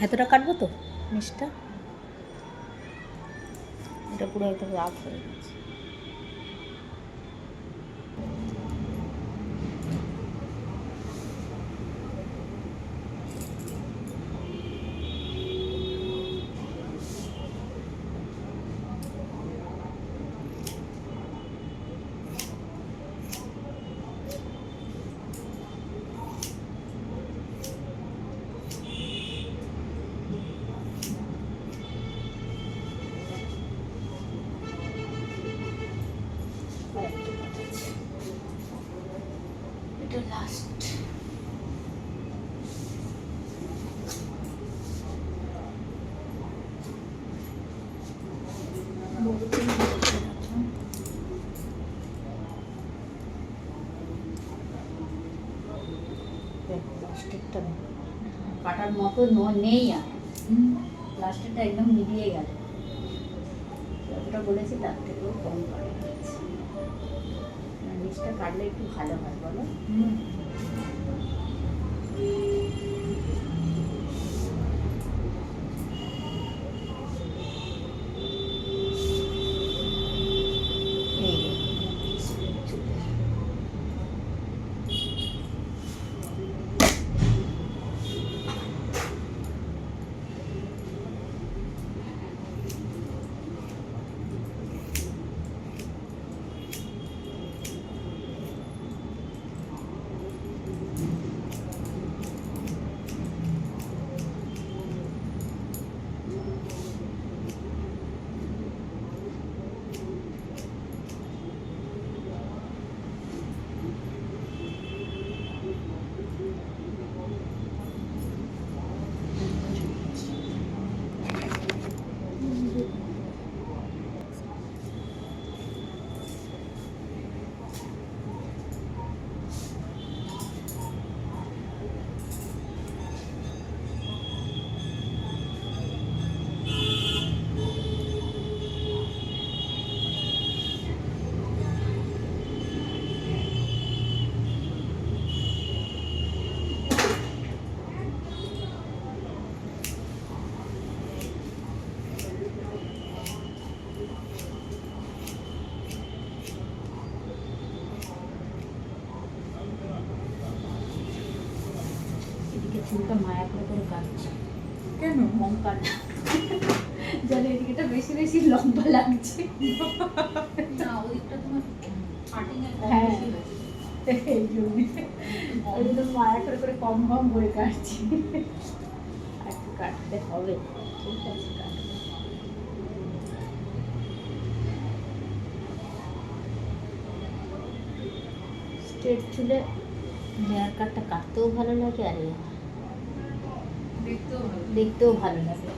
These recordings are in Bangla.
এতটা কাটবো তো মিষ্টা, এটা পুরো একদম রাফ হয়ে গেছে। এটা লাস্ট। প্লাস্টিকটা কাটার মতো নেই আর, প্লাস্টিকটা একদম মিলিয়ে গেল। যতটা বলেছি তার থেকেও কম কাটা হয়েছে। নিচটা কাটলে একটু ভালো হয় বলো। চুলটা মায়া করে করে কাটছে কেন? কম কাট যেন এদিকেটা বেশি বেশি লম্বা লাগছে। না ওদিকটা তোমার হ্যাঁ এই জন্য মায়া করে করে কম কম করে কাটছি। একটু কাটতে হবে, ঠিক আছে কাটবো। স্ট্রেট চুলে হেয়ার কাটটা কাটতেও ভালো লাগে আর দেখতেও ভালো লাগে।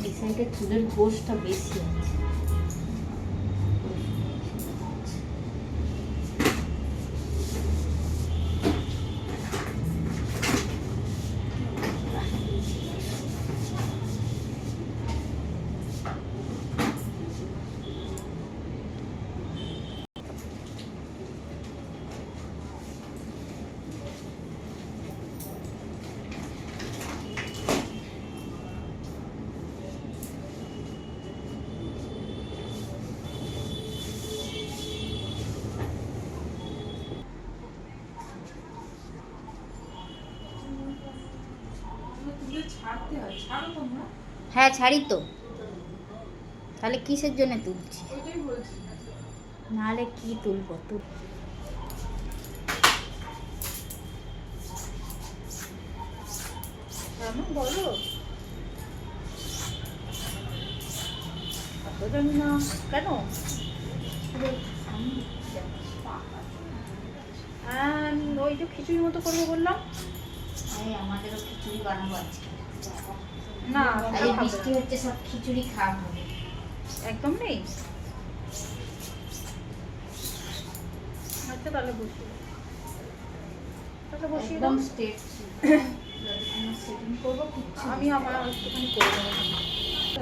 এই সাইডে চুলের গোশটা বেশি আছে। ছাড়তে হয়, ছাড়ো তোমরা। হ্যাঁ ছাড়ি তো, তাহলে কিসের জন্য তুলছি? ওইটাই বলছি। নাহলে কি তুলবো তুল। কেন বলো? এত জানি না কেন? ওই যে খিচুড়ির মতো করবো বললাম। এই আমাদেরও খিচুড়ি বানাবো আজকে। না আজকে বৃষ্টি হচ্ছে, সব খিচুড়ি খাওয়া হবে। একদম নেই। আচ্ছা তাহলে বসিয়ে একদম স্ট্রেট সেটিং করবো কিচ্ছু। আমি আমার একটুখানি করে দেবো।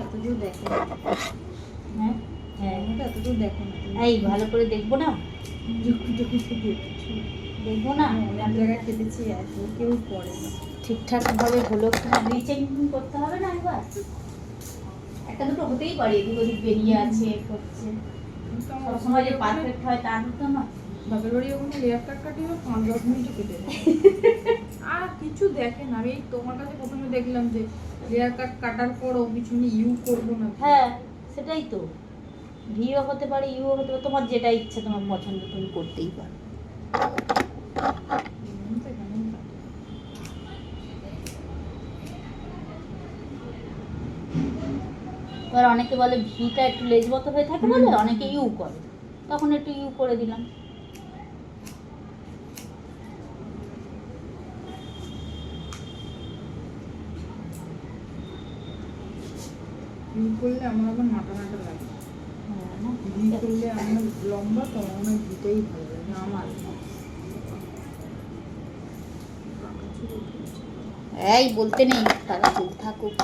এতদূর দেখো। হ্যাঁ হ্যাঁ, এটা এতদূর দেখো না। এই ভালো করে দেখবো না, দেখবো না অনেক জায়গায় খেতেছি, এত কেউ করে না। ঠিকঠাক ভাবে হলো কিনা রিচেকিং করতে হবে না একবার। একটা দুটো হতেই পারে, এদিক ওদিক বেরিয়ে আছে করছে, সবসময় যে পারফেক্ট হয় তা তো না। বাপের বাড়ি ওখানে লেয়ার কাট কাটিয়ে 5-10 মিনিটে কেটে দেয়। আর কিছু দেখে না। আমি তোমার কাছে প্রথমে দেখলাম যে লেয়ার কাট কাটার পরও পিছনে ইউ করবো না। হ্যাঁ সেটাই তো, ভিও হতে পারে ইউ হতে পারে, তোমার যেটা ইচ্ছে তোমার পছন্দ তুমি করতেই পারো। এবার অনেকে বলে ভিটা একটু লেজ মতো হয়ে থাকে বলে, অনেকে ইউ করে, তখন একটু ইউ করে দিলাম। ইউ করলে আমার আবার মাথা মাথা লাগে। ভি করলে আমার লম্বা তো আমার ভিটাই ভালো লাগে আমার। এই বলতে নেই, পাকা চুল থাকুক।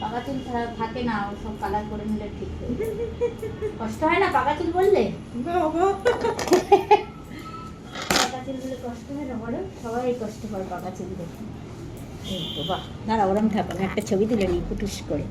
পাকা চুল থাকে না, ও সব কালার করে নিলে ঠিক হয়ে যায়। কষ্ট হয় না পাকা চুল বললে? পাকা চুল বলে কষ্ট হয় না বলো? সবাই কষ্ট হয় পাকা চুল দেখে। এই তো বাহ, দাঁড়া ওরম থাকো, একটা ছবি তুলে নিই ফুটুস করে।